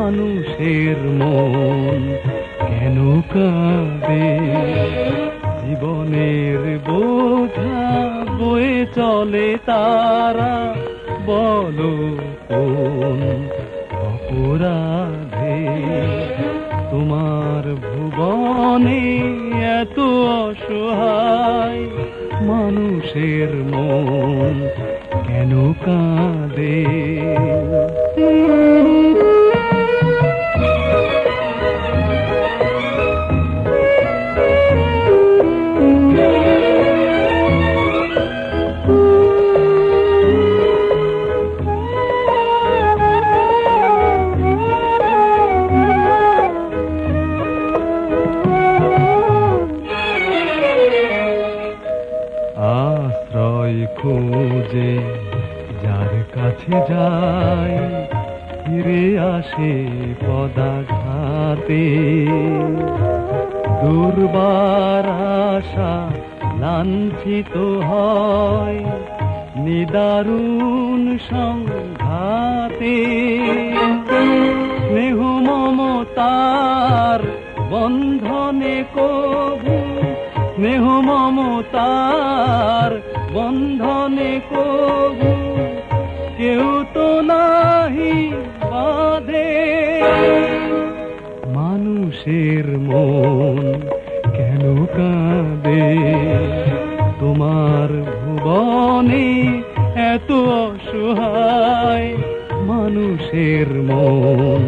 মানুষের মন কেন কাঁদে? জীবনের বোঝা বয়ে চলে তারা, বলো কোন অপরাধে তোমার ভুবনে এত অসহায় মানুষের মন কেন কাঁদে? আশ্রয় খোঁজে যার কাছে যায়, ফিরে আসে পদাঘাতে। দুর্বার আশা লাঞ্ছিত হয় নিদারুণ সংঘাতে। স্নেহ মমতার বন্ধনে কবু, স্নেহ মমতার বন্ধনে কবু কেউ তো নাহি বাঁধে। মানুষের মন কেন কাঁদে? তোমার ভুবনে এত অসহায় মানুষের মন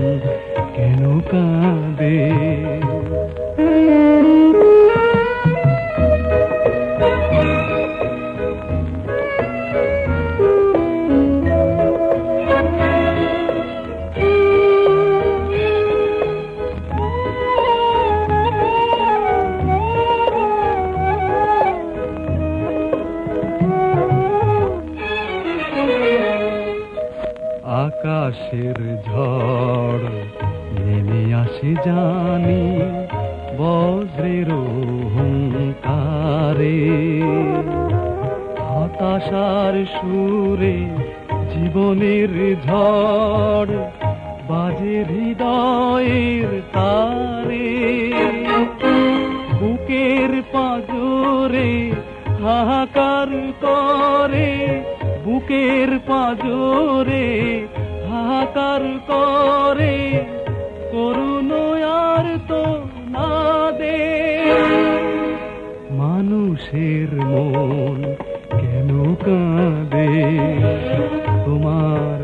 কেন কাঁদে? আকাশের ঝড় নেমে আসে জানি বজ্রের হুঙ্কারে। হতাশার সুরে জীবনের ঝড় বাজে হৃদয়ের তারে। বুকের পাঁজরে হাহাকার করে, বুকের পাঁজরে হাহাকার করে, করুণ আর তো না দে। মানুষের মন কেন কাঁদে? তোমার